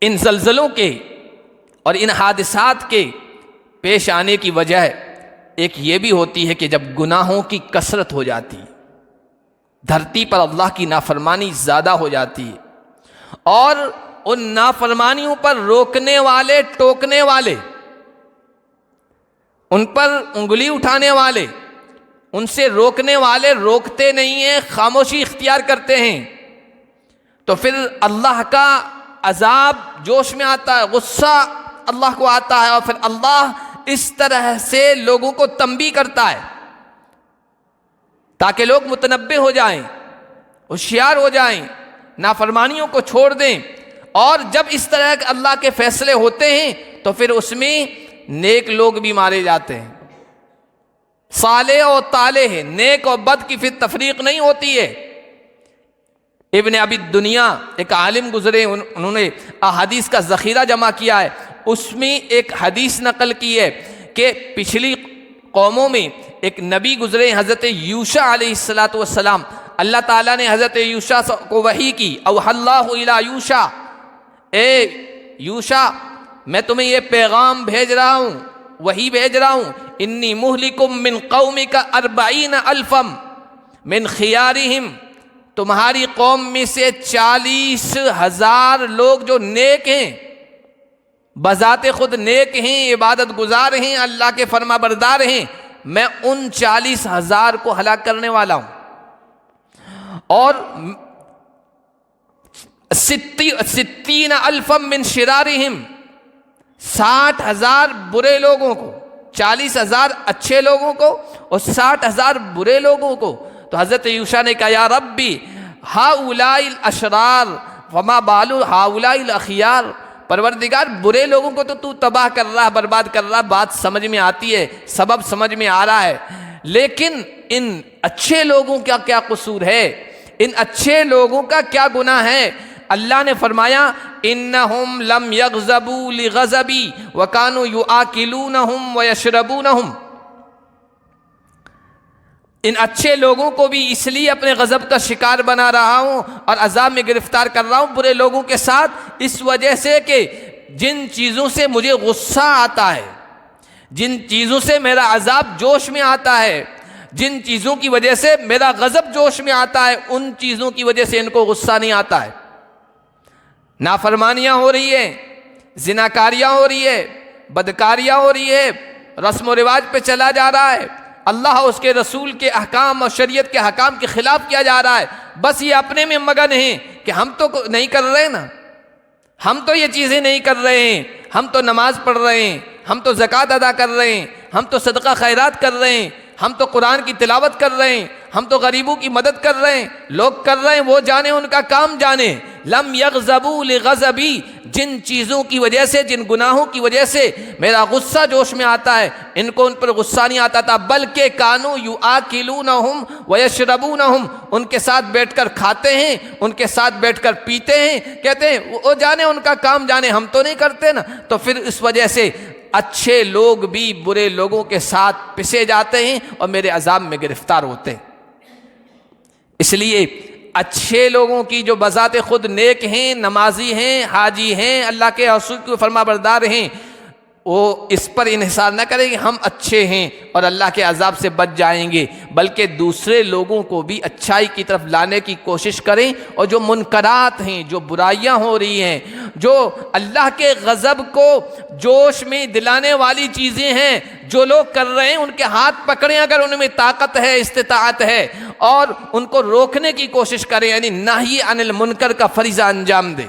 इन जल्जलों के और इन हादिसात के पेश आने की वजह एक ये भी होती है कि जब गुनाहों की कसरत हो जाती है, धरती पर अल्लाह की नाफरमानी ज़्यादा हो जाती है और उन नाफरमानियों पर रोकने वाले, टोकने वाले, उन पर उंगली उठाने वाले, उनसे रोकने वाले रोकते नहीं हैं, खामोशी इख्तियार करते हैं, तो फिर अल्लाह का अजाब जोश में आता है, गुस्सा अल्लाह को आता है और फिर अल्लाह इस तरह से लोगों को तंबीह करता है ताकि लोग मुतनब्बे हो जाएं, होशियार हो जाएं, नाफरमानियों को छोड़ दें। और जब इस तरह के अल्लाह के फैसले होते हैं तो फिर उसमें नेक लोग भी मारे जाते हैं। साले और ताले हैं, नेक और बद की फिर तफरीक नहीं होती है। इब्न अबी दुनिया एक आलिम गुजरे, उन्होंने अहादीस का ज़ख़ीरा जमा किया है, उसमें एक हदीस नकल की है कि पिछली कौमों में एक नबी गुजरे हज़रत यूशा अलैहिस्सलातु वस्सलाम। अल्लाह ताला ने हज़रत यूशा को वही की, अवहल्लाहु इला यूशा, ए यूशा मैं तुम्हें ये पैगाम भेज रहा हूँ, वही भेज रहा हूँ, इन्नी मुहलिकुम मिन कौमिका अर्बईन अल्फम मिन खियारिहिम, तुम्हारी कौम में से 40,000 लोग जो नेक हैं, बजाते खुद नेक हैं, इबादत गुजार हैं, अल्लाह के फरमा बरदार हैं, मैं उन 40,000 को हलाक करने वाला हूं। और 60 अल्फम मिन शिरारिहिम, 60,000 बुरे लोगों को, 40,000 अच्छे लोगों को और 60,000 बुरे लोगों को। तो हज़रत यूशा ने कहा, या रब्बी हाउलाइल अशरार वमा बालू हाउलाइल अखियार, परवरदिगार बुरे लोगों को तो तू तबाह कर रहा है, बर्बाद कर रहा है, बात समझ में आती है, सबब समझ में आ रहा है, लेकिन इन अच्छे लोगों का क्या कसूर है, इन अच्छे लोगों का क्या गुनाह है। अल्लाह ने फरमाया, इन्नहुम लम यग़ज़बू लिग़ज़बी व कानू युआकिलूनहुम व यशरबूनहुम, इन अच्छे लोगों को भी इसलिए अपने गज़ब का शिकार बना रहा हूँ और अजाब में गिरफ्तार कर रहा हूँ बुरे लोगों के साथ, इस वजह से कि जिन चीज़ों से मुझे गुस्सा आता है, जिन चीज़ों से मेरा अजाब जोश में आता है, जिन चीज़ों की वजह से मेरा गज़ब जोश में आता है, उन चीज़ों की वजह से इनको गुस्सा नहीं आता है। नाफरमानियाँ हो रही है, जिनाकारियाँ हो रही है, बदकारियाँ हो रही है, रस्म व रिवाज पे चला जा रहा है, अल्लाह उसके रसूल के अहकाम और शरीयत के हकाम के खिलाफ किया जा रहा है। बस ये अपने में मगन हैं कि हम तो नहीं कर रहे ना, हम तो ये चीज़ें नहीं कर रहे हैं, हम तो नमाज पढ़ रहे हैं, हम तो ज़कात अदा कर रहे हैं, हम तो सदका खैरात कर रहे हैं, हम तो कुरान की तिलावत कर रहे हैं, हम तो गरीबों की मदद कर रहे हैं। लोग कर रहे हैं, वो जाने, उनका काम जाने। लम यग़ज़बू लिग़ज़बी, जिन चीज़ों की वजह से, जिन गुनाहों की वजह से मेरा गुस्सा जोश में आता है, इनको उन पर गुस्सा नहीं आता था, बल्कि कानू युआकिलूनहुम व यशरबूनहुम, उनके साथ बैठकर खाते हैं, उनके साथ बैठकर पीते हैं, कहते हैं वो जाने, उनका काम जाने, हम तो नहीं करते ना। तो फिर इस वजह से अच्छे लोग भी बुरे लोगों के साथ पिसे जाते हैं और मेरे अजाब में गिरफ्तार होते हैं। इसलिए अच्छे लोगों की जो बज़ाते खुद नेक हैं, नमाजी हैं, हाजी हैं, अल्लाह के रसूल के फरमाबरदार हैं, वो इस पर इन्हिसार न करें कि हम अच्छे हैं और अल्लाह के अजाब से बच जाएंगे, बल्कि दूसरे लोगों को भी अच्छाई की तरफ लाने की कोशिश करें। और जो मुनकरात हैं, जो बुराइयां हो रही हैं, जो अल्लाह के गज़ब को जोश में दिलाने वाली चीज़ें हैं, जो लोग कर रहे हैं, उनके हाथ पकड़ें अगर उनमें ताकत है, इस्तिताअत है, और उनको रोकने की कोशिश करें, यानी नाही अनिल मुनकर का फरीज़ा अंजाम दें।